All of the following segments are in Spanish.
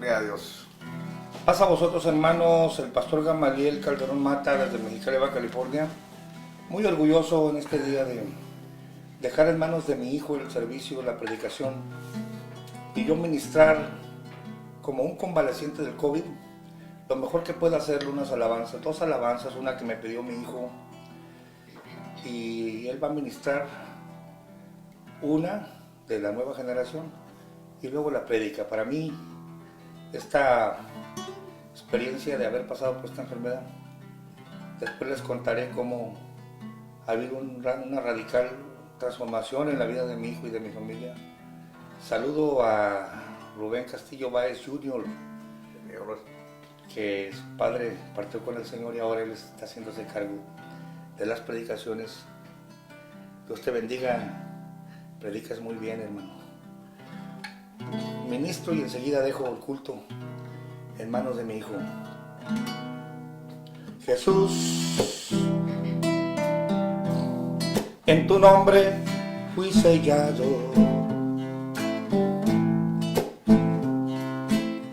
Gloria a Dios. Paz a vosotros, hermanos, el pastor Gamaliel Calderón Mata desde Mexicali, Baja California. Muy orgulloso en este día de dejar en manos de mi hijo el servicio, la predicación, y yo ministrar como un convaleciente del COVID, lo mejor que pueda hacerle unas alabanzas, dos alabanzas, una que me pidió mi hijo, y él va a ministrar una de la nueva generación y luego la prédica. Para mí, esta experiencia de haber pasado por esta enfermedad, después les contaré cómo ha habido una radical transformación en la vida de mi hijo y de mi familia. Saludo a Rubén Castillo Báez Jr., que su padre partió con el Señor y ahora él está haciéndose cargo de las predicaciones. Dios te bendiga, predicas muy bien, hermano. Ministro y enseguida dejo el culto en manos de mi hijo. Jesús, en tu nombre fui sellado,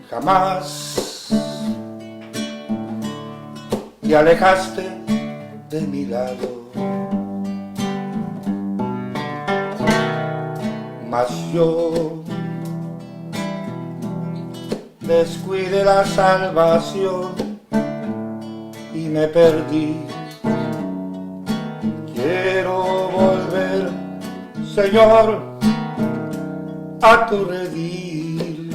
jamás te alejaste de mi lado, mas yo descuide la salvación y me perdí. Quiero volver, Señor, a tu redil.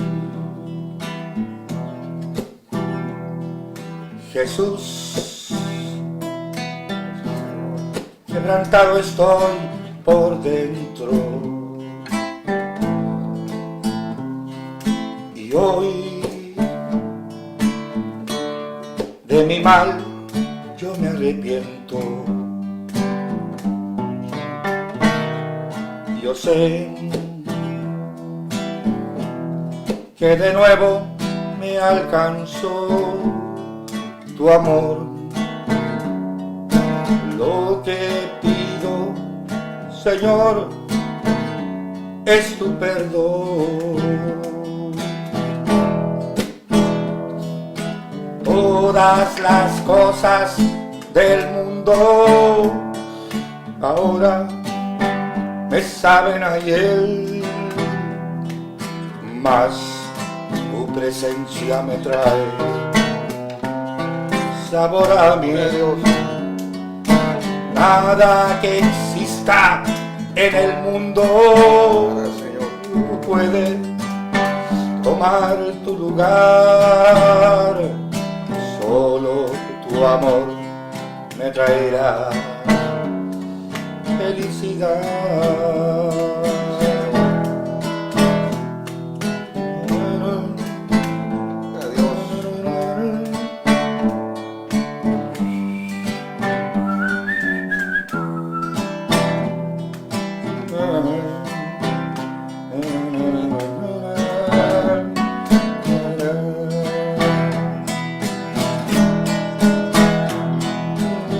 Jesús, quebrantado estoy por dentro, y hoy de mi mal yo me arrepiento. Yo sé que de nuevo me alcanzó tu amor. Lo que pido, Señor, es tu perdón. Todas las cosas del mundo ahora me saben a hiel, mas tu presencia me trae sabor a miel. Nada que exista en el mundo puede tomar tu lugar. Solo tu amor me traerá felicidad.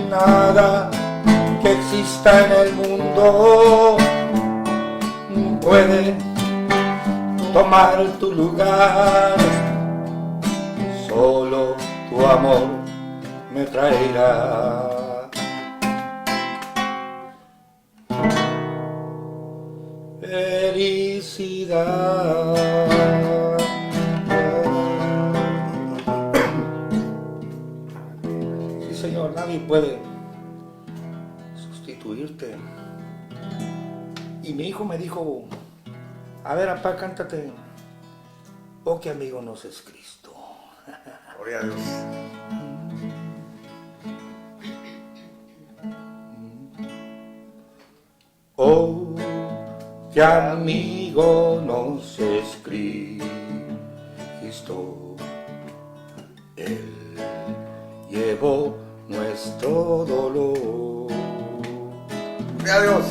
Nada que exista en el mundo puede tomar tu lugar. Solo tu amor me traerá felicidad. Sí, Señor, nadie puede sustituirte. Y mi hijo me dijo: a ver, papá, cántate "Oh, qué amigo nos es Cristo". Gloria a Dios. Oh, qué amigo nos es Cristo. Él llevó nuestro dolor. Gloria a Dios.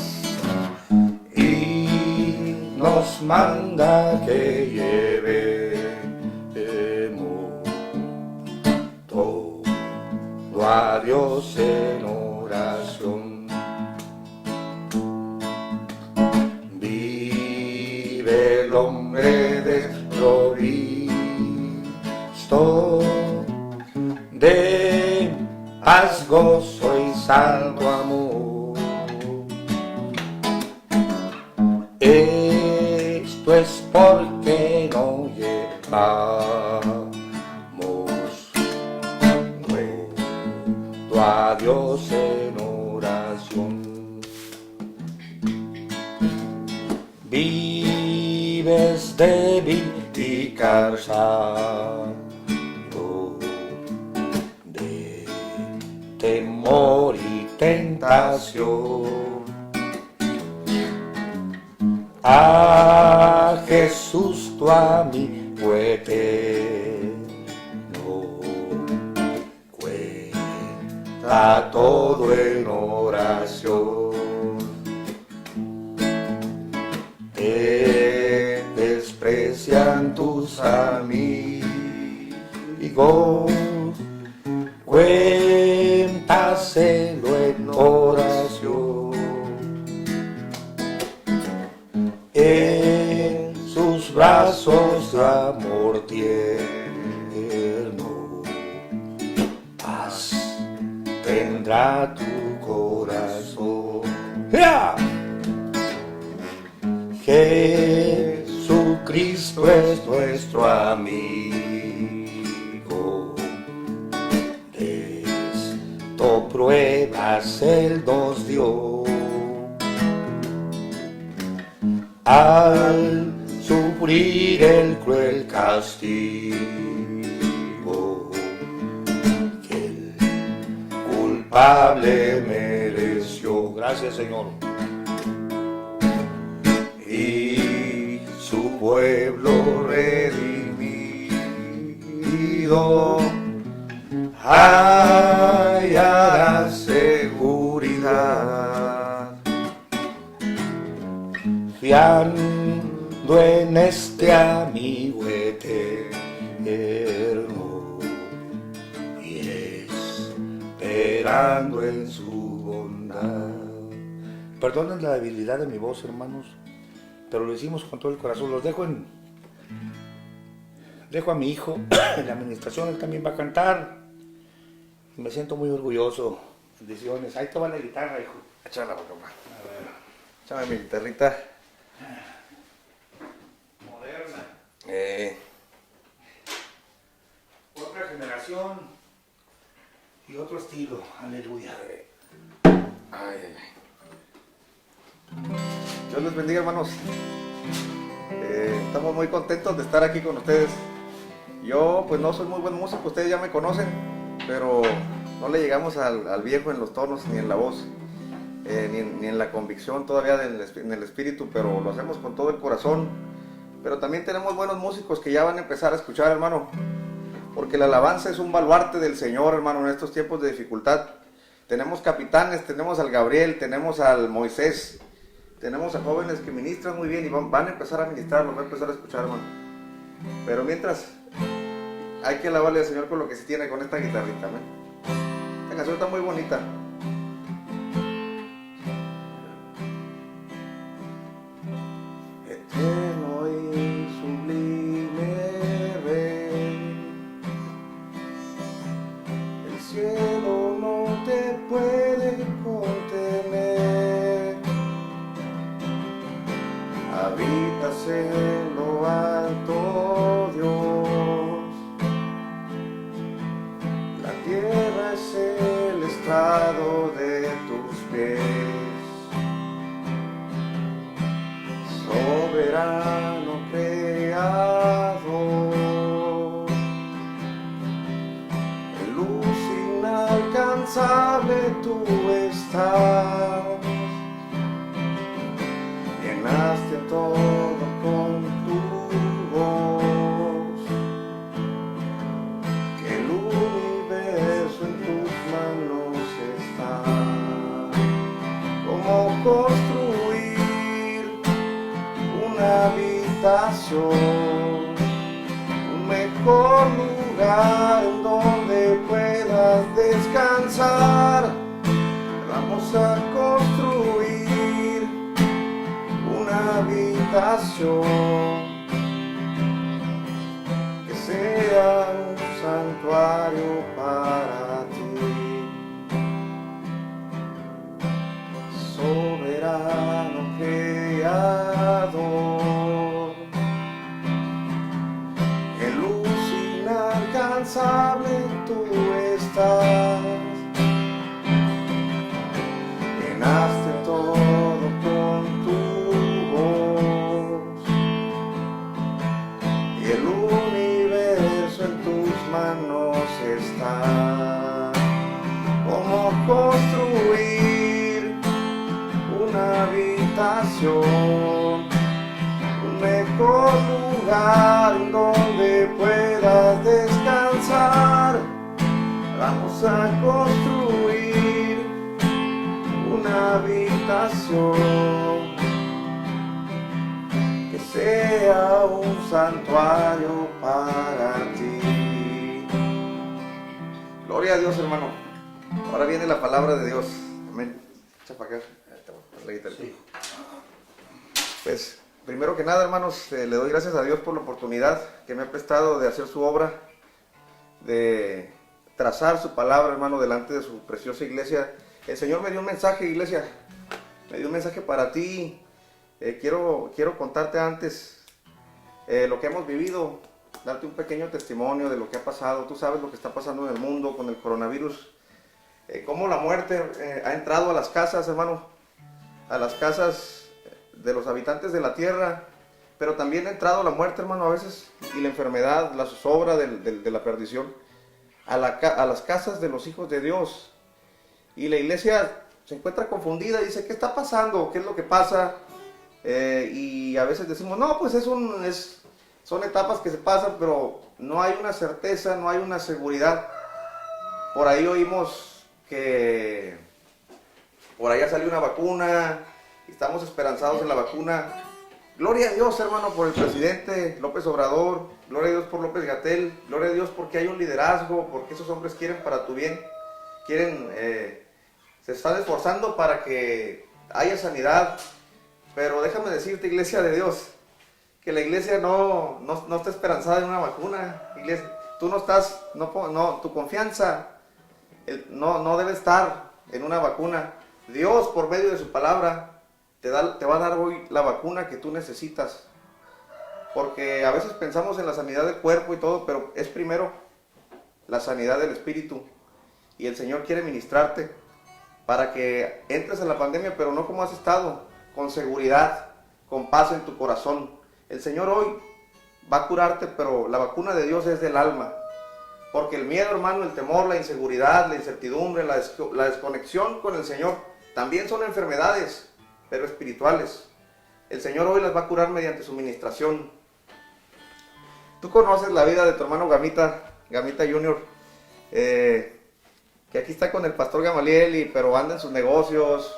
Y nos manda que llevemos todo a Dios en oración. Vive el hombre desprovisto Cristo, de paz, gozo y santo amor. Esto es porque no llevamos nuestro a Dios en oración. Vives débil y cansado de temor y tentación. A Jesús tu amigo eterno, cuenta todo en oración. Te desprecian tus amigos, cuéntaselo en oración. En sus brazos de amor tierno, paz tendrá tu corazón. ¡Ja! Jesucristo es nuestro amigo, de esto pruebas Él nos dio. Al sufrir el cruel castigo que el culpable mereció. Gracias, Señor. Y su pueblo redimido hallará seguridad, fiando en este amigo eterno y esperando en su bondad. Perdonen la debilidad de mi voz, hermanos, pero lo hicimos con todo el corazón. Los dejo a mi hijo en la administración, él también va a cantar y me siento muy orgulloso. Bendiciones. Ahí te va la guitarra, hijo. Échala, papá. Échame mi guitarrita. Moderna. Otra generación y otro estilo. Aleluya. Dios les bendiga, hermanos. Estamos muy contentos de estar aquí con ustedes. Yo pues no soy muy buen músico, ustedes ya me conocen, pero no le llegamos al viejo en los tonos ni en la voz, ni en la convicción todavía en el espíritu, pero lo hacemos con todo el corazón. Pero también tenemos buenos músicos que ya van a empezar a escuchar, hermano, porque la alabanza es un baluarte del Señor, hermano, en estos tiempos de dificultad. Tenemos capitanes, tenemos al Gabriel, tenemos al Moisés, tenemos a jóvenes que ministran muy bien y van a empezar a ministrar, los van a empezar a escuchar, hermano. Pero mientras, hay que alabarle al Señor con lo que se tiene, con esta guitarrita, ¿no? Esta canción está muy bonita. Eterno y sublime Rey, el cielo no te puede contener, habitas en lo alto, Dios, la tierra es el estrado de tus pies. Soberano creador, en luz inalcanzable tú estás, llenaste todo con tu voz, que el universo en tus manos está. ¿Cómo construir una habitación, un mejor lugar en donde puedas descansar? Vamos a construir una habitación que sea un santuario para ti. Soberano Creador, en luz inalcanzable tú estás, llenaste todo con tu voz, y el universo en tus manos está. ¿Cómo construir una habitación, un mejor lugar en donde puedas descansar? Vamos a construir una habitación que sea un santuario para ti. Gloria a Dios, hermano. Ahora viene la palabra de Dios. Amén. Echa para acá. La guitarra. Sí. Pues, primero que nada, hermanos, le doy gracias a Dios por la oportunidad que me ha prestado de hacer su obra, de trazar su palabra, hermano, delante de su preciosa iglesia. El Señor me dio un mensaje, iglesia. Me dio un mensaje para ti. Quiero contarte antes lo que hemos vivido, darte un pequeño testimonio de lo que ha pasado. Tú sabes lo que está pasando en el mundo con el coronavirus. Cómo la muerte ha entrado a las casas, hermano, a las casas de los habitantes de la tierra, pero también ha entrado la muerte, hermano, a veces, y la enfermedad, la zozobra de la perdición, a las casas de los hijos de Dios. Y la iglesia se encuentra confundida, dice, ¿qué está pasando? ¿Qué es lo que pasa? Y a veces decimos, no, pues son etapas que se pasan, pero no hay una certeza, no hay una seguridad. Por ahí oímos que por allá salió una vacuna, y estamos esperanzados en la vacuna. Gloria a Dios, hermano, por el presidente López Obrador, gloria a Dios por López-Gatell, gloria a Dios porque hay un liderazgo, porque esos hombres quieren para tu bien, se están esforzando para que haya sanidad. Pero déjame decirte, iglesia de Dios, que la iglesia no está esperanzada en una vacuna. Iglesia, tú no estás, tu confianza no debe estar en una vacuna. Dios, por medio de su palabra, te va a dar hoy la vacuna que tú necesitas. Porque a veces pensamos en la sanidad del cuerpo y todo, pero es primero la sanidad del espíritu. Y el Señor quiere ministrarte para que entres en la pandemia, pero no como has estado, con seguridad, con paz en tu corazón. El Señor hoy va a curarte, pero la vacuna de Dios es del alma. Porque el miedo, hermano, el temor, la inseguridad, la incertidumbre, la desconexión con el Señor, también son enfermedades, pero espirituales. El Señor hoy las va a curar mediante su ministración. Tú conoces la vida de tu hermano Gamita Junior, que aquí está con el pastor Gamaliel, pero anda en sus negocios.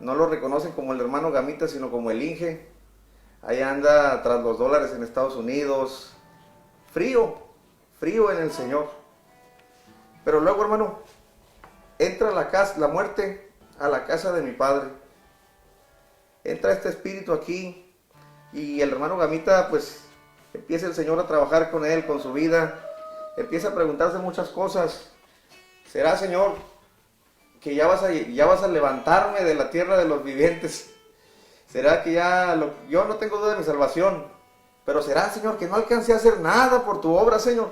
No lo reconocen como el hermano Gamita, sino como el Inge. Ahí anda tras los dólares en Estados Unidos. Frío en el Señor. Pero luego, hermano, entra la muerte a la casa de mi padre. Entra este espíritu aquí, y el hermano Gamita, pues, empieza el Señor a trabajar con él, con su vida. Empieza a preguntarse muchas cosas. ¿Será, Señor, que ya vas a levantarme de la tierra de los vivientes? ¿Será que yo no tengo duda de mi salvación? Pero será, Señor, que no alcancé a hacer nada por tu obra, Señor.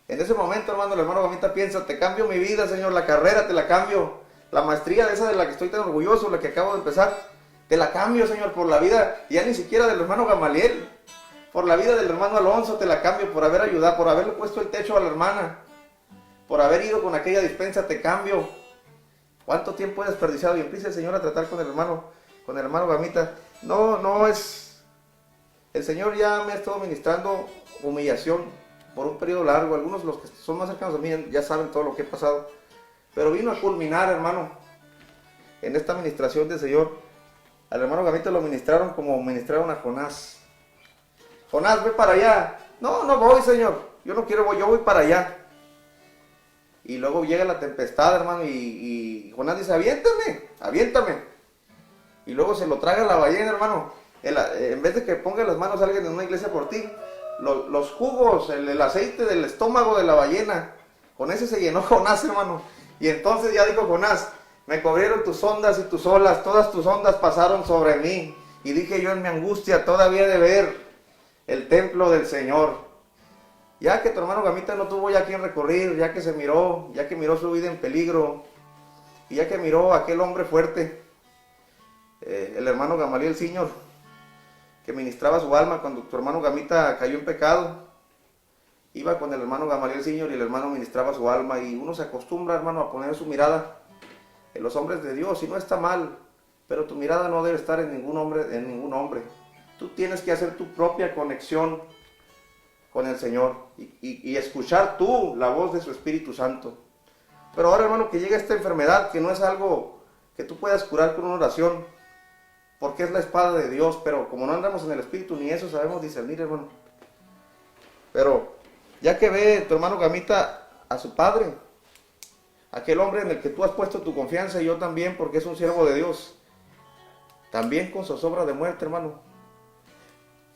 En ese momento, hermano, el hermano Gamita piensa, te cambio mi vida, Señor, la carrera te la cambio, la maestría esa de la que estoy tan orgulloso, la que acabo de empezar, te la cambio, Señor, por la vida, ya ni siquiera del hermano Gamaliel, por la vida del hermano Alonso te la cambio, por haber ayudado, por haberle puesto el techo a la hermana, por haber ido con aquella dispensa, te cambio. ¿Cuánto tiempo he desperdiciado? Y empieza el Señor a tratar con el hermano Gamita. El Señor ya me ha estado ministrando humillación por un periodo largo. Algunos, los que son más cercanos a mí, ya saben todo lo que he pasado. Pero vino a culminar, hermano, en esta ministración del Señor. Al hermano Gamita lo ministraron como ministraron a Jonás. Jonás, ve para allá. No voy, Señor. Yo no quiero, yo voy para allá. Y luego llega la tempestad, hermano, y Jonás dice, aviéntame. Y luego se lo traga la ballena, hermano. En vez de que ponga las manos a alguien en una iglesia por ti, los jugos, el aceite del estómago de la ballena. Con ese se llenó Jonás, hermano. Y entonces ya dijo Jonás, me cubrieron tus ondas y tus olas, todas tus ondas pasaron sobre mí. Y dije yo en mi angustia, todavía de ver el templo del Señor. Ya que tu hermano Gamita no tuvo ya a quien recurrir, ya que se miró, ya que miró su vida en peligro, y ya que miró a aquel hombre fuerte, el hermano Gamaliel Señor, que ministraba su alma cuando tu hermano Gamita cayó en pecado, iba con el hermano Gamaliel Señor y el hermano ministraba su alma, y uno se acostumbra, hermano, a poner su mirada en los hombres de Dios, y no está mal, pero tu mirada no debe estar en ningún hombre. Tú tienes que hacer tu propia conexión con el Señor y escuchar tú la voz de su Espíritu Santo. Pero ahora, hermano, que llega esta enfermedad, que no es algo que tú puedas curar con una oración, porque es la espada de Dios, pero como no andamos en el Espíritu, ni eso sabemos discernir, hermano. Pero ya que ve tu hermano Gamita a su padre, aquel hombre en el que tú has puesto tu confianza, y yo también, porque es un siervo de Dios, también con zozobra de muerte, hermano.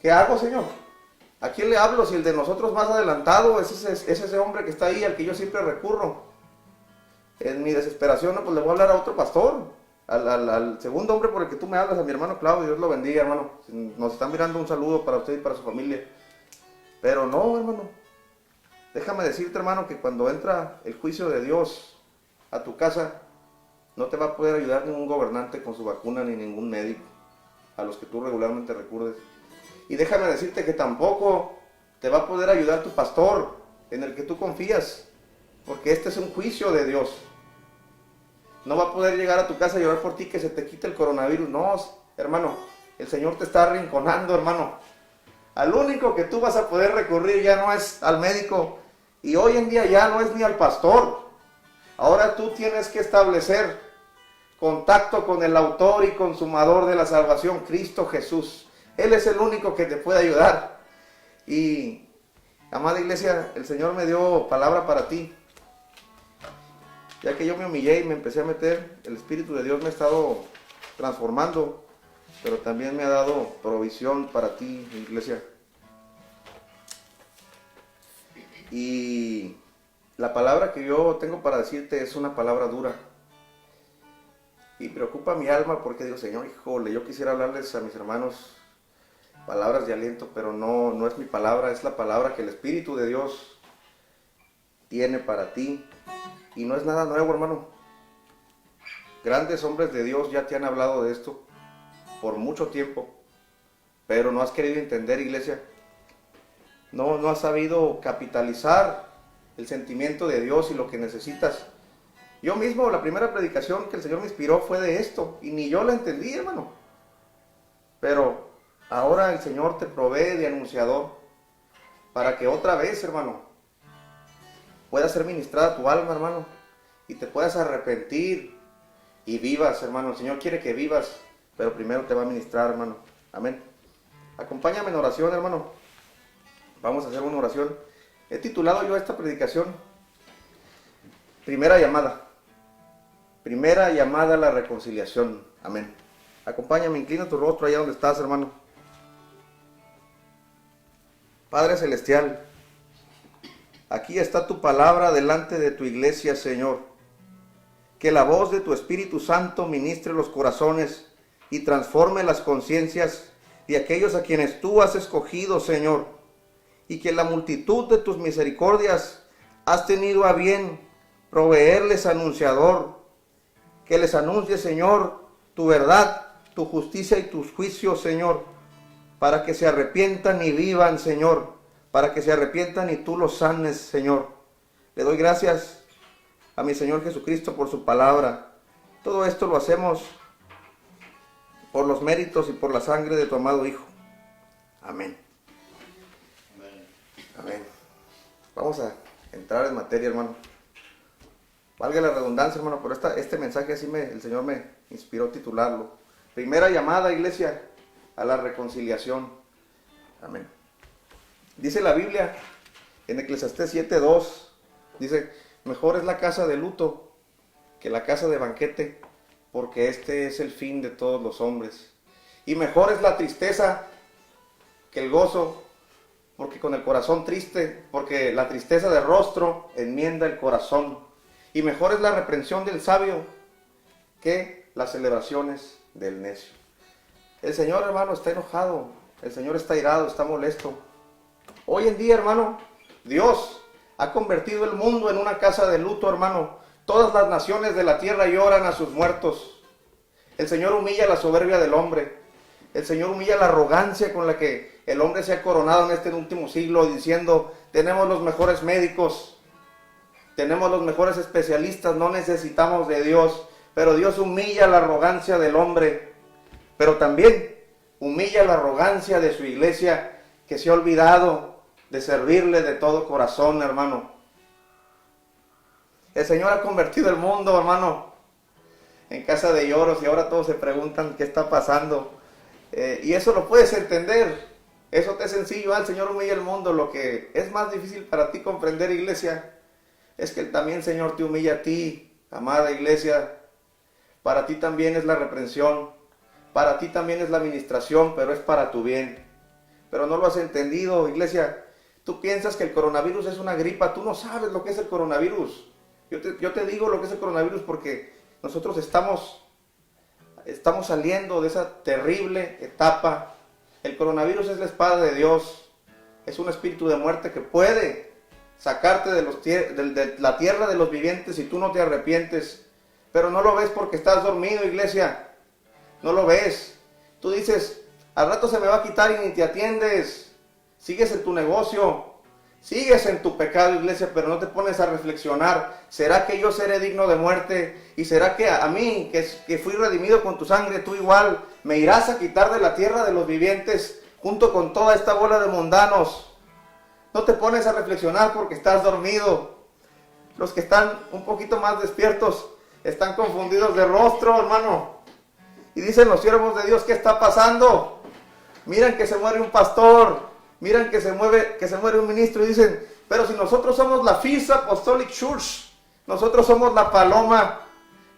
¿Qué hago, Señor? ¿A quién le hablo? Si el de nosotros más adelantado es ese hombre que está ahí, al que yo siempre recurro. En mi desesperación, no, pues le voy a hablar a otro pastor, al segundo hombre por el que tú me hablas, a mi hermano Claudio. Dios lo bendiga, hermano. Si nos están mirando, un saludo para usted y para su familia. Pero no, hermano. Déjame decirte, hermano, que cuando entra el juicio de Dios a tu casa, no te va a poder ayudar ningún gobernante con su vacuna, ni ningún médico a los que tú regularmente recurres. Y déjame decirte que tampoco te va a poder ayudar tu pastor en el que tú confías, porque este es un juicio de Dios. No va a poder llegar a tu casa y orar por ti que se te quite el coronavirus. No, hermano, el Señor te está arrinconando, hermano. Al único que tú vas a poder recurrir ya no es al médico, y hoy en día ya no es ni al pastor. Ahora tú tienes que establecer contacto con el autor y consumador de la salvación, Cristo Jesús. Él es el único que te puede ayudar. Y, amada iglesia, el Señor me dio palabra para ti. Ya que yo me humillé y me empecé a meter, el Espíritu de Dios me ha estado transformando, pero también me ha dado provisión para ti, iglesia. Y la palabra que yo tengo para decirte es una palabra dura. Y preocupa mi alma porque digo, Señor, híjole, yo quisiera hablarles a mis hermanos palabras de aliento, pero no es mi palabra, es la palabra que el Espíritu de Dios tiene para ti. Y no es nada nuevo, hermano. Grandes hombres de Dios ya te han hablado de esto por mucho tiempo, pero no has querido entender, iglesia. No has sabido capitalizar el sentimiento de Dios y lo que necesitas. Yo mismo, la primera predicación que el Señor me inspiró fue de esto, y ni yo la entendí, hermano. Pero ahora el Señor te provee de anunciador para que otra vez, hermano, pueda ser ministrada tu alma, hermano, y te puedas arrepentir y vivas, hermano. El Señor quiere que vivas, pero primero te va a ministrar, hermano. Amén. Acompáñame en oración, hermano. Vamos a hacer una oración. He titulado yo esta predicación Primera llamada. Primera llamada a la reconciliación. Amén. Acompáñame, inclina tu rostro allá donde estás, hermano. Padre Celestial, aquí está tu palabra delante de tu iglesia, Señor. Que la voz de tu Espíritu Santo ministre los corazones y transforme las conciencias de aquellos a quienes tú has escogido, Señor. Y que la multitud de tus misericordias has tenido a bien proveerles anunciador. Que les anuncie, Señor, tu verdad, tu justicia y tus juicios, Señor. Para que se arrepientan y vivan, Señor. Para que se arrepientan y tú los sanes, Señor. Le doy gracias a mi Señor Jesucristo por su palabra. Todo esto lo hacemos por los méritos y por la sangre de tu amado Hijo. Amén. Amén. Vamos a entrar en materia, hermano. Valga la redundancia, hermano, pero este mensaje así el Señor me inspiró a titularlo. Primera llamada, iglesia, a la reconciliación. Amén. Dice la Biblia en Eclesiastés 7:2, dice, mejor es la casa de luto que la casa de banquete, porque este es el fin de todos los hombres. Y mejor es la tristeza que el gozo, porque con el corazón triste, porque la tristeza de rostro enmienda el corazón. Y mejor es la reprensión del sabio que las celebraciones del necio. El Señor, hermano, está enojado, el Señor está irado, está molesto. Hoy en día, hermano, Dios ha convertido el mundo en una casa de luto, hermano. Todas las naciones de la tierra lloran a sus muertos. El Señor humilla la soberbia del hombre. El Señor humilla la arrogancia con la que el hombre se ha coronado en este último siglo, diciendo, tenemos los mejores médicos, tenemos los mejores especialistas, no necesitamos de Dios. Pero Dios humilla la arrogancia del hombre, pero también humilla la arrogancia de su iglesia, que se ha olvidado de servirle de todo corazón, hermano. El Señor ha convertido el mundo, hermano, en casa de lloros, y ahora todos se preguntan qué está pasando. Y eso lo puedes entender, eso te es sencillo. El Señor humilla el mundo. Lo que es más difícil para ti comprender, iglesia, es que también el Señor te humilla a ti, amada iglesia. Para ti también es la reprensión, para ti también es la administración, pero es para tu bien. Pero no lo has entendido, iglesia. Tú piensas que el coronavirus es una gripa, tú no sabes lo que es el coronavirus. Yo te digo lo que es el coronavirus porque nosotros estamos saliendo de esa terrible etapa. El coronavirus es la espada de Dios, es un espíritu de muerte que puede sacarte de la tierra de los vivientes si tú no te arrepientes. Pero no lo ves porque estás dormido, iglesia. No lo ves. Tú dices, al rato se me va a quitar y ni te atiendes. Sigues en tu negocio. Sigues en tu pecado, iglesia, pero no te pones a reflexionar. ¿Será que yo seré digno de muerte? ¿Y será que a mí, que fui redimido con tu sangre, tú igual me irás a quitar de la tierra de los vivientes junto con toda esta bola de mundanos? No te pones a reflexionar porque estás dormido. Los que están un poquito más despiertos están confundidos de rostro, hermano. Y dicen los siervos de Dios, ¿qué está pasando? Miran que se muere un pastor, miran que se muere un ministro y dicen, pero si nosotros somos la First Apostolic Church, nosotros somos la paloma,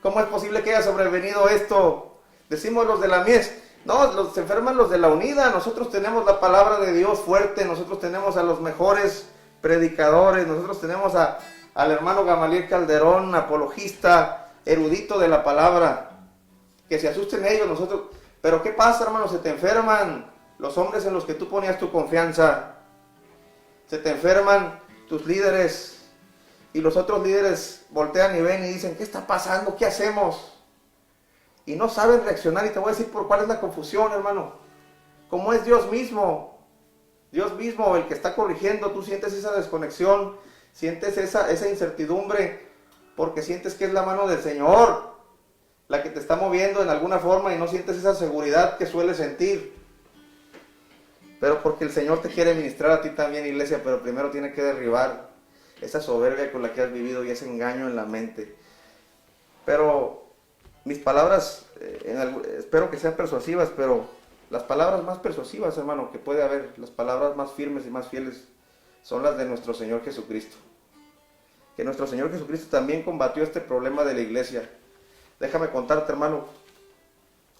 ¿cómo es posible que haya sobrevenido esto? Decimos los de la mies, no, se enferman los de la unida, nosotros tenemos la palabra de Dios fuerte, nosotros tenemos a los mejores predicadores, nosotros tenemos al hermano Gamaliel Calderón, apologista, erudito de la palabra, que se asusten ellos, nosotros. Pero ¿qué pasa, hermano? Se te enferman los hombres en los que tú ponías tu confianza, se te enferman tus líderes, y los otros líderes voltean y ven y dicen, ¿qué está pasando? ¿Qué hacemos? Y no saben reaccionar, y te voy a decir por cuál es la confusión, hermano. Como es Dios mismo el que está corrigiendo, tú sientes esa desconexión, sientes esa incertidumbre, porque sientes que es la mano del Señor la que te está moviendo en alguna forma y no sientes esa seguridad que sueles sentir. Pero porque el Señor te quiere ministrar a ti también, iglesia, pero primero tiene que derribar esa soberbia con la que has vivido y ese engaño en la mente. Pero mis palabras, espero que sean persuasivas, pero las palabras más persuasivas, hermano, que puede haber, las palabras más firmes y más fieles, son las de nuestro Señor Jesucristo. Que nuestro Señor Jesucristo también combatió este problema de la iglesia. Déjame contarte, hermano,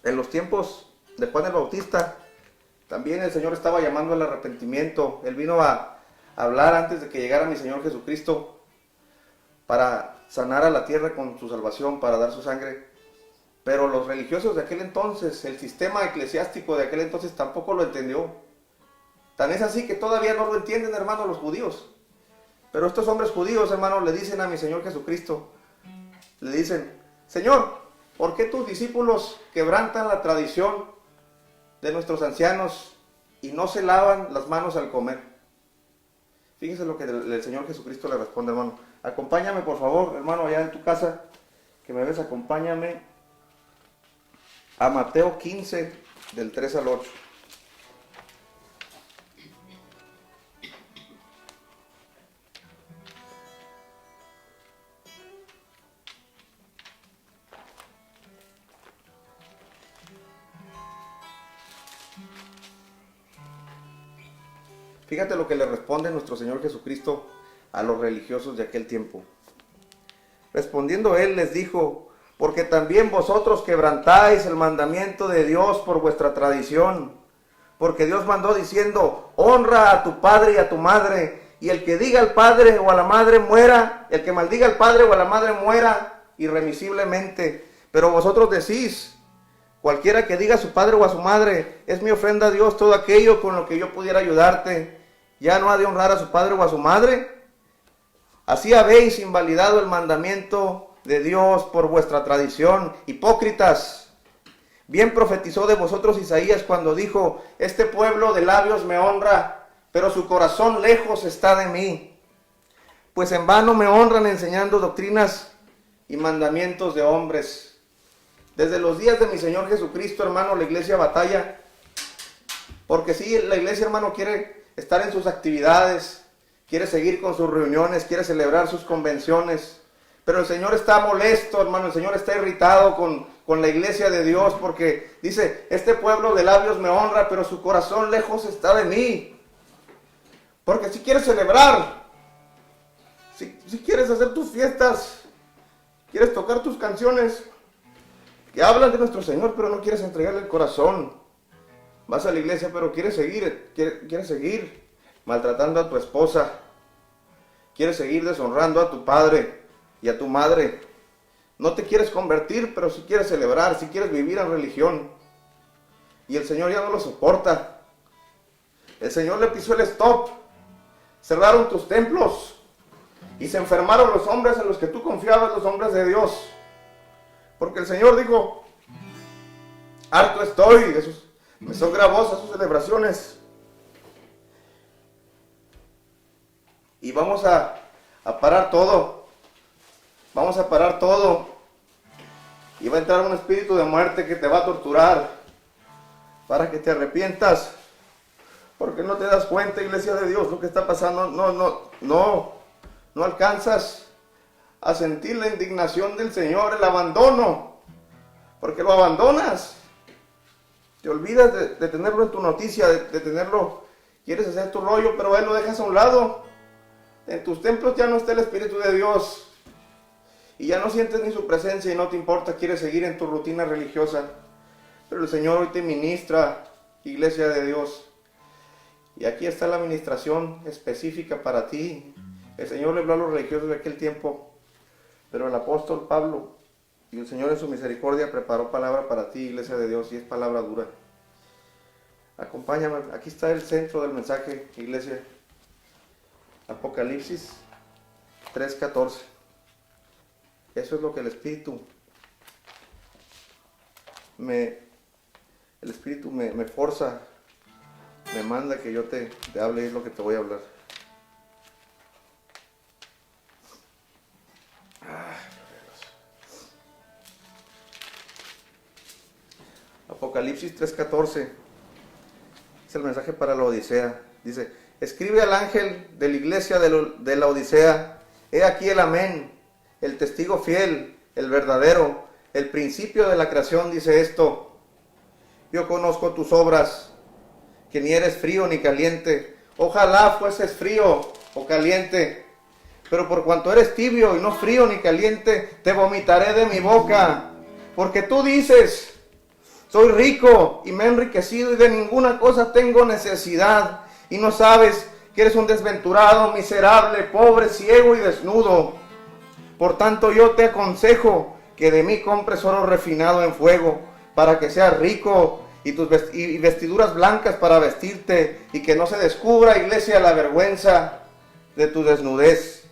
en los tiempos de Juan el Bautista, también el Señor estaba llamando al arrepentimiento. Él vino a hablar antes de que llegara mi Señor Jesucristo para sanar a la tierra con su salvación, para dar su sangre. Pero los religiosos de aquel entonces, el sistema eclesiástico de aquel entonces tampoco lo entendió. Tan es así que todavía no lo entienden, hermano, los judíos. Pero estos hombres judíos, hermano, le dicen a mi Señor Jesucristo, le dicen, Señor, ¿por qué tus discípulos quebrantan la tradición de nuestros ancianos y no se lavan las manos al comer? Fíjense lo que el Señor Jesucristo le responde, hermano. Acompáñame, por favor, hermano, allá en tu casa, que me ves, acompáñame a Mateo 15, del 3 al 8. Fíjate lo que le responde nuestro Señor Jesucristo a los religiosos de aquel tiempo. Respondiendo él les dijo, porque también vosotros quebrantáis el mandamiento de Dios por vuestra tradición. Porque Dios mandó diciendo, honra a tu padre y a tu madre, y el que diga al padre o a la madre muera, el que maldiga al padre o a la madre muera irremisiblemente. Pero vosotros decís, cualquiera que diga a su padre o a su madre, es mi ofrenda a Dios todo aquello con lo que yo pudiera ayudarte, ¿ya no ha de honrar a su padre o a su madre? Así habéis invalidado el mandamiento de Dios por vuestra tradición. Hipócritas, bien profetizó de vosotros Isaías cuando dijo, este pueblo de labios me honra, pero su corazón lejos está de mí. Pues en vano me honran enseñando doctrinas y mandamientos de hombres. Desde los días de mi Señor Jesucristo, hermano, la iglesia batalla. Porque sí, la iglesia, hermano, quiere estar en sus actividades, quiere seguir con sus reuniones, quiere celebrar sus convenciones. Pero el Señor está molesto, hermano, el Señor está irritado con la iglesia de Dios, porque dice, este pueblo de labios me honra, pero su corazón lejos está de mí. Porque si quieres celebrar, si quieres hacer tus fiestas, quieres tocar tus canciones, que hablan de nuestro Señor, pero no quieres entregarle el corazón. Vas a la iglesia, pero quieres seguir maltratando a tu esposa, quieres seguir deshonrando a tu padre y a tu madre. No te quieres convertir, pero si quieres celebrar, si quieres vivir en religión. Y el Señor ya no lo soporta. El Señor le pisó el stop. Cerraron tus templos. Y se enfermaron los hombres en los que tú confiabas, los hombres de Dios. Porque el Señor dijo, harto estoy de sus, me son gravosas sus celebraciones. Y vamos a parar todo. Vamos a parar todo. Y va a entrar un espíritu de muerte que te va a torturar para que te arrepientas. Porque no te das cuenta, iglesia de Dios, lo que está pasando. No alcanzas a sentir la indignación del Señor, el abandono. Porque lo abandonas. Te olvidas de tenerlo en tu noticia, de tenerlo. Quieres hacer tu rollo, pero Él lo dejas a un lado. En tus templos ya no está el Espíritu de Dios. Y ya no sientes ni su presencia y no te importa, quieres seguir en tu rutina religiosa. Pero el Señor hoy te ministra, iglesia de Dios. Y aquí está la administración específica para ti. El Señor le habló a los religiosos de aquel tiempo. Pero el apóstol Pablo y el Señor en su misericordia preparó palabra para ti, iglesia de Dios, y es palabra dura. Acompáñame, aquí está el centro del mensaje, iglesia. Apocalipsis 3:14. Eso es lo que el Espíritu me forza, me manda que yo te hable, y es lo que te voy a hablar. Apocalipsis 3:14 es el mensaje para la Odisea. Dice, escribe al ángel de la iglesia de la Odisea, he aquí el amén, el testigo fiel, el verdadero, el principio de la creación dice esto, yo conozco tus obras, que ni eres frío ni caliente, ojalá fueses frío o caliente, pero por cuanto eres tibio y no frío ni caliente, te vomitaré de mi boca, porque tú dices, soy rico y me he enriquecido y de ninguna cosa tengo necesidad, y no sabes que eres un desventurado, miserable, pobre, ciego y desnudo. Por tanto yo te aconsejo que de mí compres oro refinado en fuego, para que seas rico y vestiduras blancas para vestirte, y que no se descubra, iglesia, la vergüenza de tu desnudez.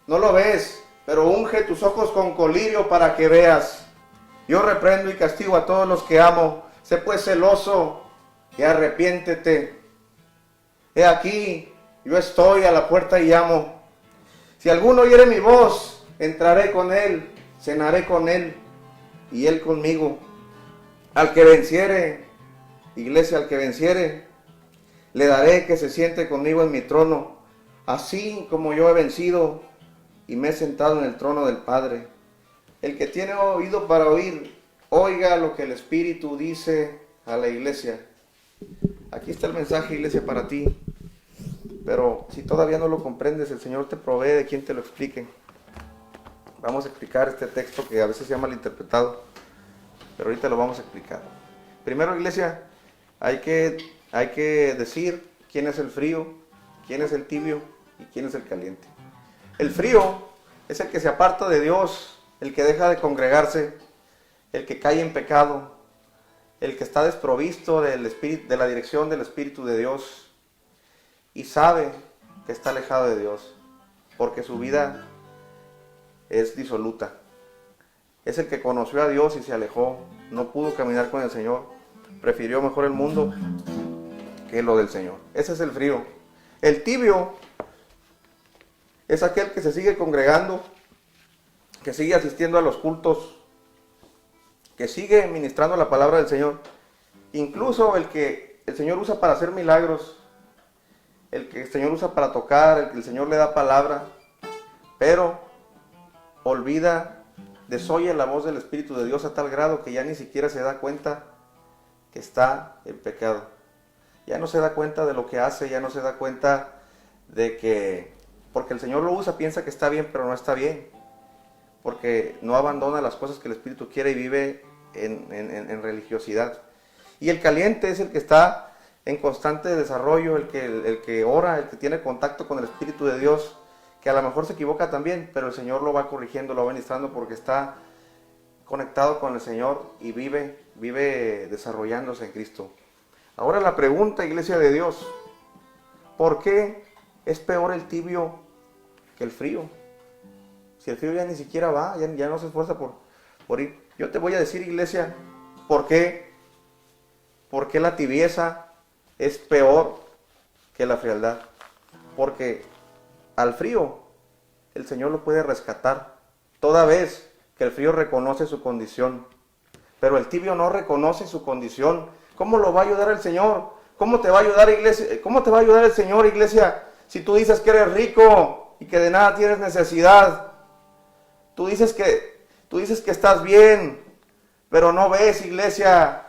No lo ves, pero unge tus ojos con colirio para que veas. Yo reprendo y castigo a todos los que amo. Sé pues celoso y arrepiéntete. He aquí, yo estoy a la puerta y llamo. Si alguno oyere mi voz, entraré con él, cenaré con él y él conmigo. Al que venciere, iglesia, al que venciere, le daré que se siente conmigo en mi trono, así como yo he vencido y me he sentado en el trono del Padre. El que tiene oído para oír, oiga lo que el Espíritu dice a la iglesia. Aquí está el mensaje, iglesia, para ti. Pero si todavía no lo comprendes, el Señor te provee de quien te lo explique. Vamos a explicar este texto que a veces se ha malinterpretado, pero ahorita lo vamos a explicar. Primero, iglesia, hay que hay que decir quién es el frío, quién es el tibio y quién es el caliente. El frío es el que se aparta de Dios, el que deja de congregarse, el que cae en pecado, el que está desprovisto del espíritu, de la dirección del Espíritu de Dios y sabe que está alejado de Dios porque su vida es disoluta. Es el que conoció a Dios y se alejó, no pudo caminar con el Señor, prefirió mejor el mundo que lo del Señor. Ese es el frío. El tibio es aquel que se sigue congregando, que sigue asistiendo a los cultos, que sigue ministrando la palabra del Señor, incluso el que el Señor usa para hacer milagros, el que el Señor usa para tocar, el que el Señor le da palabra, pero olvida, desoye la voz del Espíritu de Dios a tal grado que ya ni siquiera se da cuenta que está en pecado. Ya no se da cuenta de lo que hace, ya no se da cuenta de que, porque el Señor lo usa, piensa que está bien, pero no está bien. Porque no abandona las cosas que el Espíritu quiere y vive en religiosidad. Y el caliente es el que está en constante desarrollo, el que ora, el que tiene contacto con el Espíritu de Dios, que a lo mejor se equivoca también, pero el Señor lo va corrigiendo, lo va ministrando porque está conectado con el Señor y vive desarrollándose en Cristo. Ahora la pregunta, iglesia de Dios, ¿por qué es peor el tibio que el frío? Si el frío ya ni siquiera va, ya no se esfuerza por ir. Yo te voy a decir, iglesia, ¿por qué la tibieza es peor que la frialdad? Porque al frío el Señor lo puede rescatar, toda vez que el frío reconoce su condición. Pero el tibio no reconoce su condición. ¿Cómo lo va a ayudar el Señor? ¿Cómo te va a ayudar, iglesia? ¿Cómo te va a ayudar el Señor, iglesia, si tú dices que eres rico y que de nada tienes necesidad? Tú dices que estás bien, pero no ves, iglesia,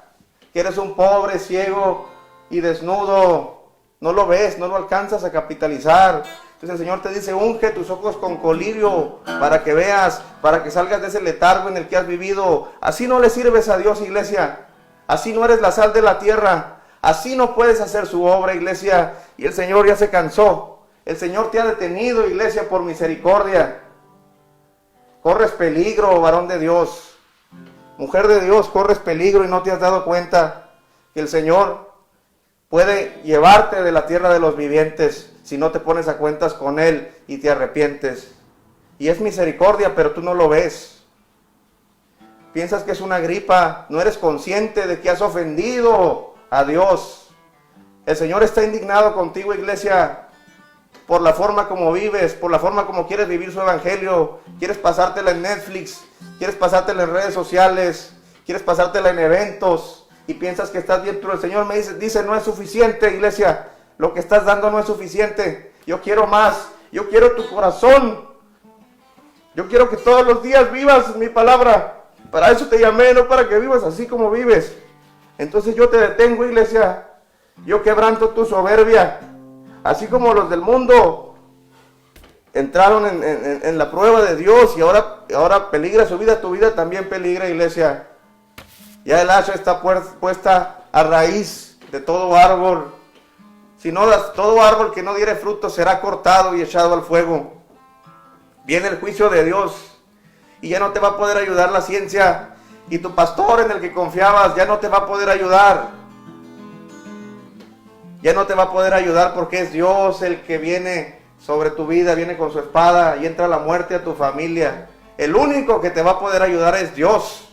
que eres un pobre, ciego y desnudo. No lo ves, no lo alcanzas a capitalizar. Entonces el Señor te dice, unge tus ojos con colirio para que veas, para que salgas de ese letargo en el que has vivido. Así no le sirves a Dios, iglesia. Así no eres la sal de la tierra. Así no puedes hacer su obra, iglesia. Y el Señor ya se cansó. El Señor te ha detenido, iglesia, por misericordia. Corres peligro, varón de Dios. Mujer de Dios, corres peligro y no te has dado cuenta que el Señor puede llevarte de la tierra de los vivientes si no te pones a cuentas con Él y te arrepientes. Y es misericordia, pero tú no lo ves. Piensas que es una gripa, no eres consciente de que has ofendido a Dios. El Señor está indignado contigo, iglesia, por la forma como vives, por la forma como quieres vivir su evangelio. Quieres pasártela en Netflix, quieres pasártela en redes sociales, quieres pasártela en eventos y piensas que estás bien, pero el Señor me dice, no es suficiente, iglesia, lo que estás dando no es suficiente. Yo quiero más, yo quiero tu corazón. Yo quiero que todos los días vivas mi palabra. Para eso te llamé, no para que vivas así como vives. Entonces yo te detengo, iglesia. Yo quebranto tu soberbia. Así como los del mundo entraron en la prueba de Dios y ahora peligra su vida, tu vida también peligra, iglesia. Ya el hacha está puesta a raíz de todo árbol. Si no das, todo árbol que no diere fruto será cortado y echado al fuego. Viene el juicio de Dios. Y ya no te va a poder ayudar la ciencia. Y tu pastor en el que confiabas ya no te va a poder ayudar. Ya no te va a poder ayudar porque es Dios el que viene sobre tu vida, viene con su espada y entra la muerte a tu familia. El único que te va a poder ayudar es Dios.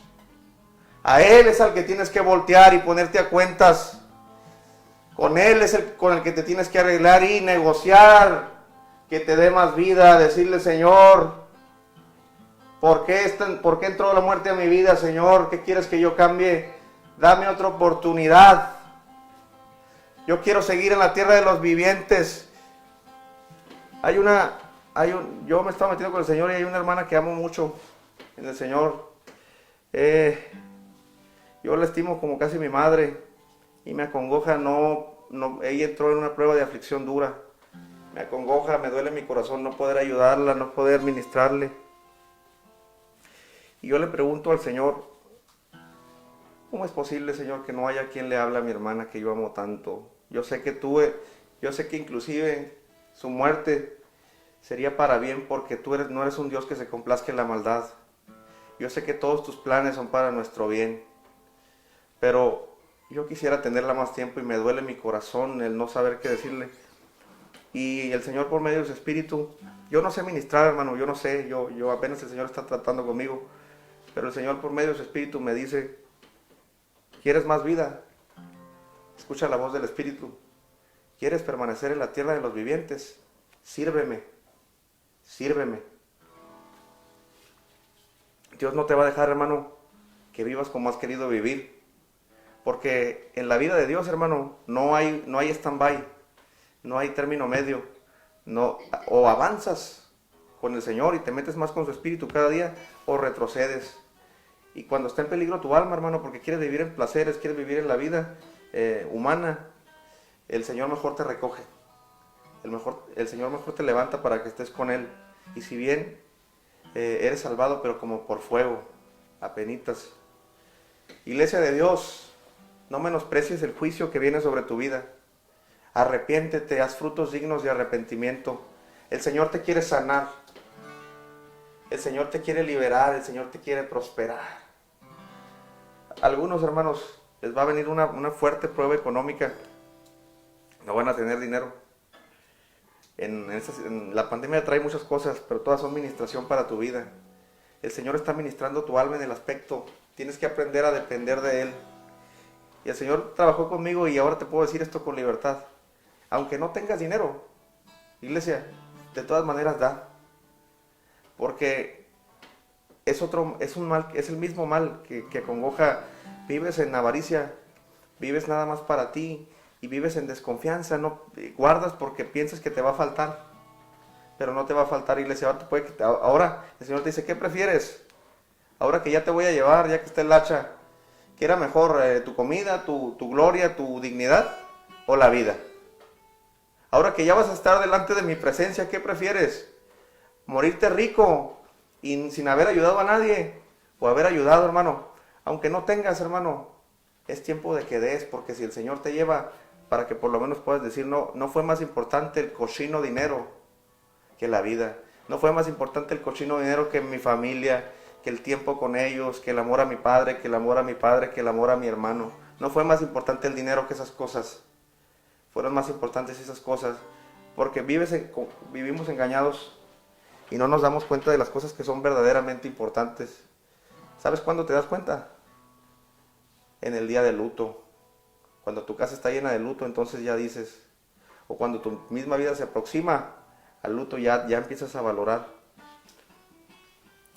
A Él es al que tienes que voltear y ponerte a cuentas. Con Él es con el que te tienes que arreglar y negociar que te dé más vida. Decirle, Señor, ¿por qué entró la muerte a mi vida, Señor? ¿Qué quieres que yo cambie? Dame otra oportunidad. Yo quiero seguir en la tierra de los vivientes. Yo me estaba metiendo con el Señor y hay una hermana que amo mucho en el Señor. Yo la estimo como casi mi madre y me acongoja, ella entró en una prueba de aflicción dura. Me acongoja, me duele mi corazón no poder ayudarla, no poder ministrarle. Y yo le pregunto al Señor, ¿cómo es posible, Señor, que no haya quien le hable a mi hermana que yo amo tanto? Yo sé que inclusive su muerte sería para bien, porque no eres un Dios que se complazca en la maldad. Yo sé que todos tus planes son para nuestro bien, pero yo quisiera tenerla más tiempo y me duele mi corazón el no saber qué decirle. Y el Señor, por medio de su Espíritu, yo no sé ministrar, hermano, yo no sé, yo apenas el Señor está tratando conmigo, pero el Señor, por medio de su Espíritu, me dice: ¿quieres más vida? Escucha la voz del Espíritu. ¿Quieres permanecer en la tierra de los vivientes? Sírveme, sírveme. Dios no te va a dejar, hermano, que vivas como has querido vivir, porque en la vida de Dios, hermano, no hay stand-by, no hay término medio. No, o avanzas con el Señor y te metes más con su Espíritu cada día, o retrocedes. Y cuando está en peligro tu alma, hermano, porque quieres vivir en placeres, quieres vivir en la vida humana, el Señor mejor te recoge. El Señor mejor te levanta para que estés con Él. Y si bien eres salvado, pero como por fuego, apenitas. Iglesia de Dios, no menosprecies el juicio que viene sobre tu vida. Arrepiéntete, haz frutos dignos de arrepentimiento. El Señor te quiere sanar. El Señor te quiere liberar. El Señor te quiere prosperar. A algunos, hermanos, les va a venir una fuerte prueba económica. No van a tener dinero. En la pandemia trae muchas cosas, pero todas son ministración para tu vida. El Señor está ministrando tu alma en el aspecto. Tienes que aprender a depender de Él. Y el Señor trabajó conmigo, y ahora te puedo decir esto con libertad. Aunque no tengas dinero, iglesia, de todas maneras da. Porque es el mismo mal que acongoja. Vives en avaricia, vives nada más para ti, y vives en desconfianza, no guardas porque piensas que te va a faltar, pero no te va a faltar, iglesia. Ahora el Señor te dice: ¿qué prefieres? Ahora que ya te voy a llevar, ya que está el hacha, ¿qué era mejor, tu comida, tu gloria, tu dignidad, o la vida? Ahora que ya vas a estar delante de mi presencia, ¿qué prefieres? ¿Morirte rico y sin haber ayudado a nadie, o haber ayudado, hermano? Aunque no tengas, hermano, es tiempo de que des, porque si el Señor te lleva, para que por lo menos puedas decir: no fue más importante el cochino dinero que la vida. No fue más importante el cochino dinero que mi familia, que el tiempo con ellos, que el amor a mi padre, que el amor a mi padre, que el amor a mi hermano. No fue más importante el dinero que esas cosas. Fueron más importantes esas cosas, porque vivimos engañados y no nos damos cuenta de las cosas que son verdaderamente importantes. ¿Sabes cuándo te das cuenta? En el día de luto. Cuando tu casa está llena de luto, entonces ya dices, o cuando tu misma vida se aproxima al luto, ya empiezas a valorar.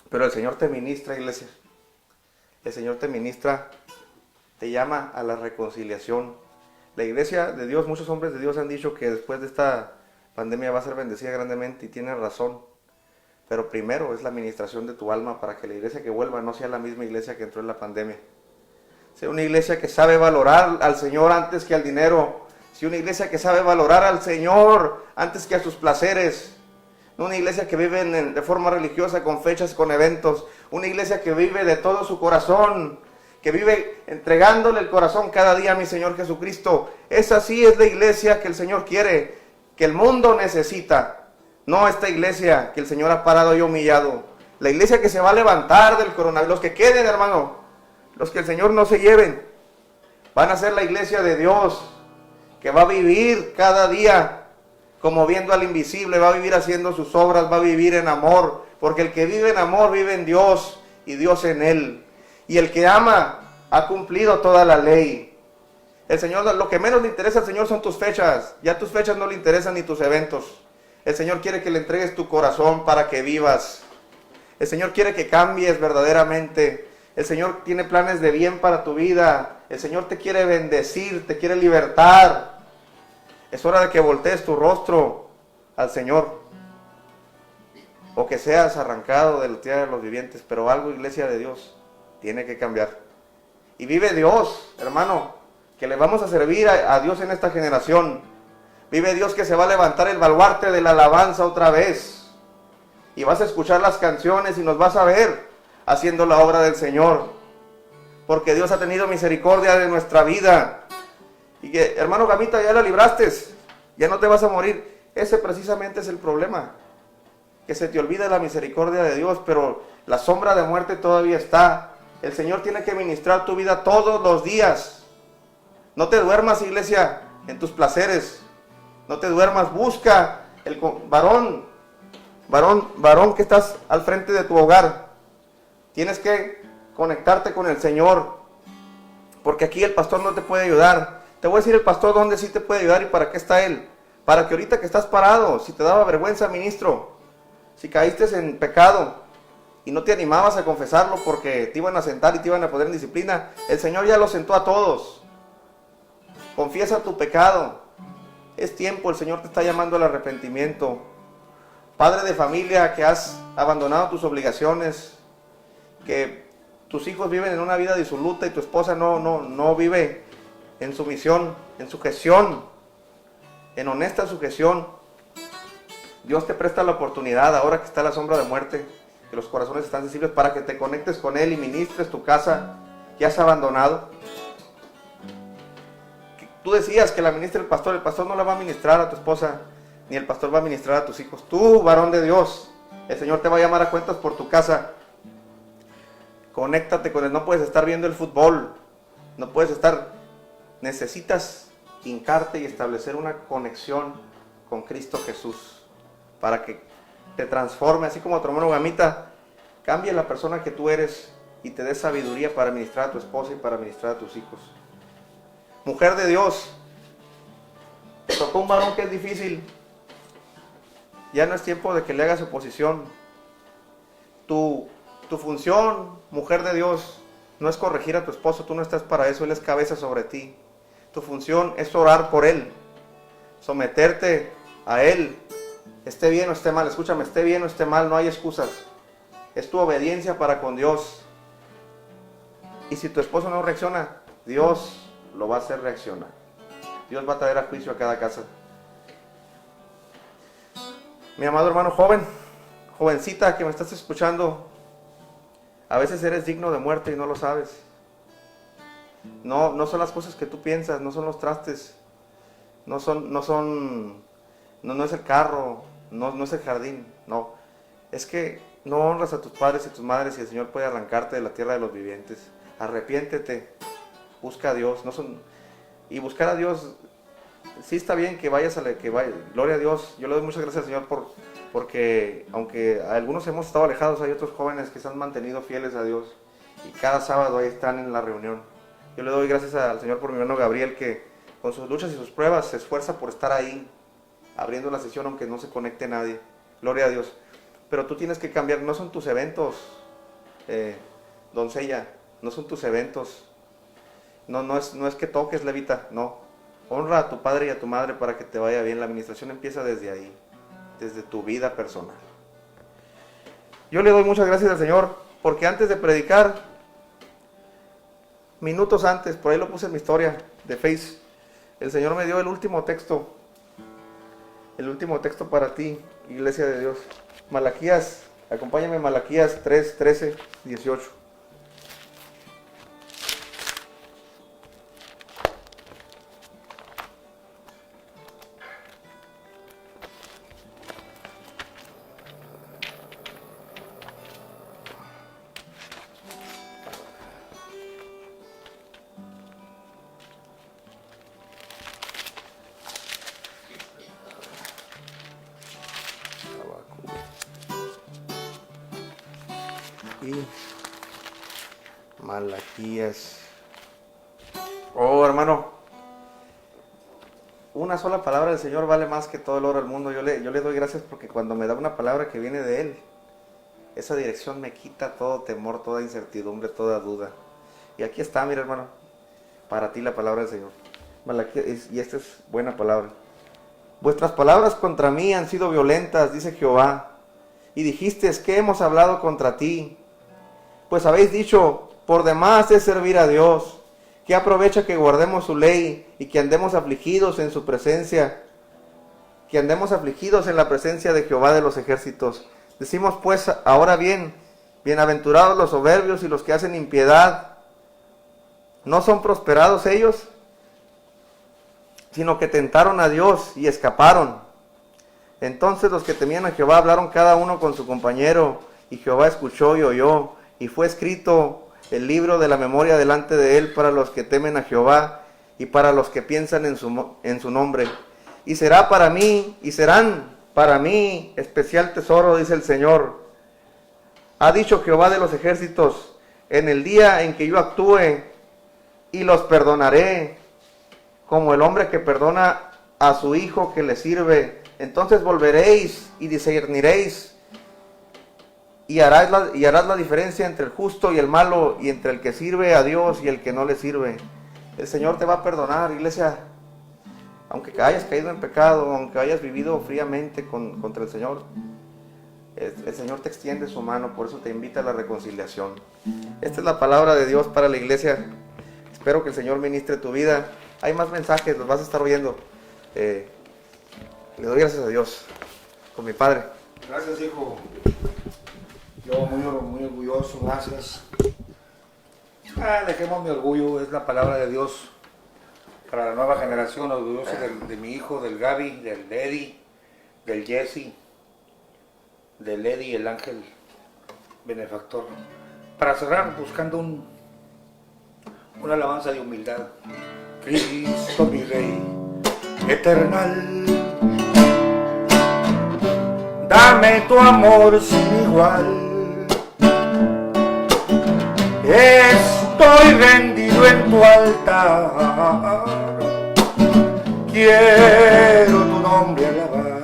Pero el Señor te ministra, iglesia. El Señor te ministra, te llama a la reconciliación. La iglesia de Dios, muchos hombres de Dios han dicho que después de esta pandemia va a ser bendecida grandemente, y tienen razón. Pero primero es la ministración de tu alma, para que la iglesia que vuelva no sea la misma iglesia que entró en la pandemia. Sea una iglesia que sabe valorar al Señor antes que al dinero. Sea una iglesia que sabe valorar al Señor antes que a sus placeres. No una iglesia que vive de forma religiosa, con fechas, con eventos. Una iglesia que vive de todo su corazón, que vive entregándole el corazón cada día a mi Señor Jesucristo. Esa sí es la iglesia que el Señor quiere, que el mundo necesita. No esta iglesia que el Señor ha parado y humillado. La iglesia que se va a levantar del coronavirus. Los que queden, hermano, los que el Señor no se lleven, van a ser la iglesia de Dios, que va a vivir cada día como viendo al invisible, va a vivir haciendo sus obras, va a vivir en amor, porque el que vive en amor vive en Dios y Dios en él. Y el que ama ha cumplido toda la ley. El Señor, lo que menos le interesa al Señor son tus fechas. Ya tus fechas no le interesan, ni tus eventos. El Señor quiere que le entregues tu corazón para que vivas. El Señor quiere que cambies verdaderamente. El Señor tiene planes de bien para tu vida. El Señor te quiere bendecir, te quiere libertar. Es hora de que voltees tu rostro al Señor, o que seas arrancado de la tierra de los vivientes. Pero algo, iglesia de Dios, tiene que cambiar. Y vive Dios, hermano, que le vamos a servir a Dios en esta generación. Vive Dios, que se va a levantar el baluarte de la alabanza otra vez. Y vas a escuchar las canciones y nos vas a ver haciendo la obra del Señor. Porque Dios ha tenido misericordia de nuestra vida. Y que, hermano Gamita, ya la libraste, ya no te vas a morir. Ese precisamente es el problema, que se te olvida la misericordia de Dios, pero la sombra de muerte todavía está. El Señor tiene que ministrar tu vida todos los días. No te duermas, iglesia, en tus placeres. No te duermas, busca el varón que estás al frente de tu hogar. Tienes que conectarte con el Señor, porque aquí el pastor no te puede ayudar. Te voy a decir el pastor dónde sí te puede ayudar y para qué está él. Para que ahorita que estás parado, si te daba vergüenza, ministro, si caíste en pecado y no te animabas a confesarlo porque te iban a sentar y te iban a poner en disciplina, el Señor ya lo sentó a todos. Confiesa tu pecado. Es tiempo, el Señor te está llamando al arrepentimiento. Padre de familia que has abandonado tus obligaciones, que tus hijos viven en una vida disoluta y tu esposa no vive en sumisión, en sujeción, en honesta sujeción. Dios te presta la oportunidad, ahora que está la sombra de muerte, que los corazones están sensibles, para que te conectes con Él y ministres tu casa que has abandonado. Tú decías que la ministra el pastor no la va a ministrar a tu esposa, ni el pastor va a ministrar a tus hijos. Tú, varón de Dios, el Señor te va a llamar a cuentas por tu casa. Conéctate con Él, no puedes estar viendo el fútbol, no puedes estar, necesitas hincarte y establecer una conexión con Cristo Jesús, para que te transforme, así como tu hermano Gamita, cambie la persona que tú eres y te dé sabiduría para ministrar a tu esposa y para ministrar a tus hijos. Mujer de Dios, te tocó un varón que es difícil, ya no es tiempo de que le hagas oposición. Tu función, mujer de Dios, no es corregir a tu esposo, tú no estás para eso, él es cabeza sobre ti. Tu función es orar por él, someterte a él, esté bien o esté mal, escúchame, esté bien o esté mal, no hay excusas. Es tu obediencia para con Dios. Y si tu esposo no reacciona, Dios lo va a hacer reaccionar. Dios va a traer a juicio a cada casa. Mi amado hermano joven, jovencita que me estás escuchando, a veces eres digno de muerte y no lo sabes. No son las cosas que tú piensas, no son los trastes, no es el carro, no es el jardín, no. Es que no honras a tus padres y tus madres y el Señor puede arrancarte de la tierra de los vivientes. Arrepiéntete, busca a Dios. Y buscar a Dios, sí está bien que vayas gloria a Dios. Yo le doy muchas gracias al Señor porque aunque algunos hemos estado alejados, hay otros jóvenes que se han mantenido fieles a Dios y cada sábado ahí están en la reunión. Yo le doy gracias al Señor por mi hermano Gabriel, que con sus luchas y sus pruebas se esfuerza por estar ahí, abriendo la sesión aunque no se conecte nadie. Gloria a Dios. Pero tú tienes que cambiar, no son tus eventos, doncella, no son tus eventos. No es que toques, levita, no. Honra a tu padre y a tu madre para que te vaya bien. La administración empieza desde ahí, desde tu vida personal. Yo le doy muchas gracias al Señor, porque antes de predicar, minutos antes, por ahí lo puse en mi historia de Face, el Señor me dio el último texto para ti, iglesia de Dios. Malaquías, acompáñame, Malaquías 3, 13, 18. Y Malaquías. Oh, hermano, una sola palabra del Señor vale más que todo el oro del mundo. Yo le doy gracias porque cuando me da una palabra que viene de Él, esa dirección me quita todo temor, toda incertidumbre, toda duda. Y aquí está, mira, hermano, para ti la palabra del Señor. Malaquías, y esta es buena palabra. Vuestras palabras contra mí han sido violentas, dice Jehová, y dijisteis que hemos hablado contra ti. Pues habéis dicho, por demás es servir a Dios, que aprovecha que guardemos su ley y que andemos afligidos en su presencia, que andemos afligidos en la presencia de Jehová de los ejércitos. Decimos pues, ahora bien, bienaventurados los soberbios y los que hacen impiedad, ¿no son prosperados ellos? sino que tentaron a Dios y escaparon. Entonces los que temían a Jehová hablaron cada uno con su compañero, y Jehová escuchó y oyó, y fue escrito el libro de la memoria delante de él para los que temen a Jehová y para los que piensan en su nombre. Y será para mí, y serán para mí especial tesoro, dice el Señor. Ha dicho Jehová de los ejércitos, en el día en que yo actúe, y los perdonaré, como el hombre que perdona a su hijo que le sirve. Entonces volveréis y discerniréis, y harás la diferencia entre el justo y el malo, y entre el que sirve a Dios y el que no le sirve. El Señor te va a perdonar, iglesia. Aunque hayas caído en pecado, aunque hayas vivido fríamente contra el Señor, el Señor te extiende su mano, por eso te invita a la reconciliación. Esta es la palabra de Dios para la iglesia. Espero que el Señor ministre tu vida. Hay más mensajes, los vas a estar oyendo. Le doy gracias a Dios con mi Padre. Gracias, hijo. Yo muy orgulloso, gracias. Dejemos mi orgullo, es la palabra de Dios para la nueva generación, orgulloso de mi hijo, del Gaby, del Eddie, del Jesse, del Eddie, el ángel benefactor. Para cerrar, buscando una alabanza de humildad. Cristo mi Rey eternal, dame tu amor sin igual. Estoy rendido en tu altar, quiero tu nombre alabar.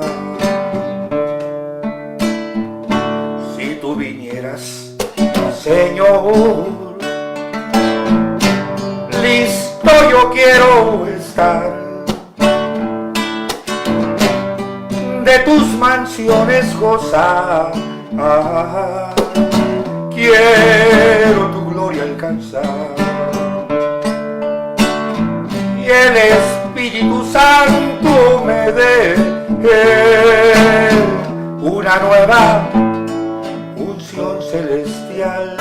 Si tú vinieras, Señor, listo yo quiero estar. De tus mansiones gozar, quiero tu gloria alcanzar. Y el Espíritu Santo me dé una nueva unción celestial.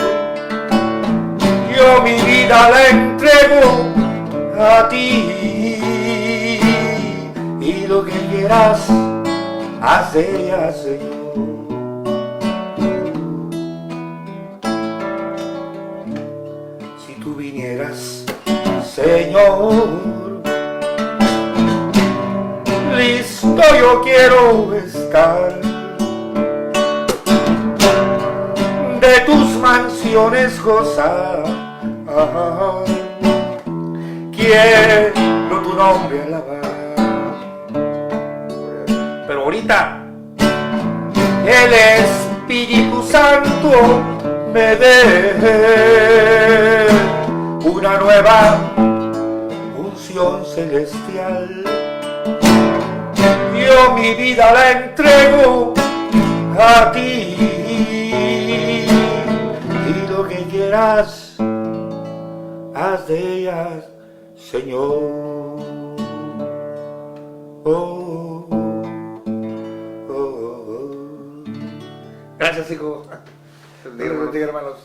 Yo mi vida la entrego a ti, y lo que quieras haz de ella, Señor. Si tú vinieras, Señor, listo yo quiero estar. De tus mansiones gozar, quiero tu nombre alabar. Pero ahorita el Espíritu Santo me dé una nueva unción celestial. Yo mi vida la entrego a ti, y lo que quieras haz de ellas, Señor. Oh, oh, oh. Gracias, hijo. Dios los bendiga, hermanos.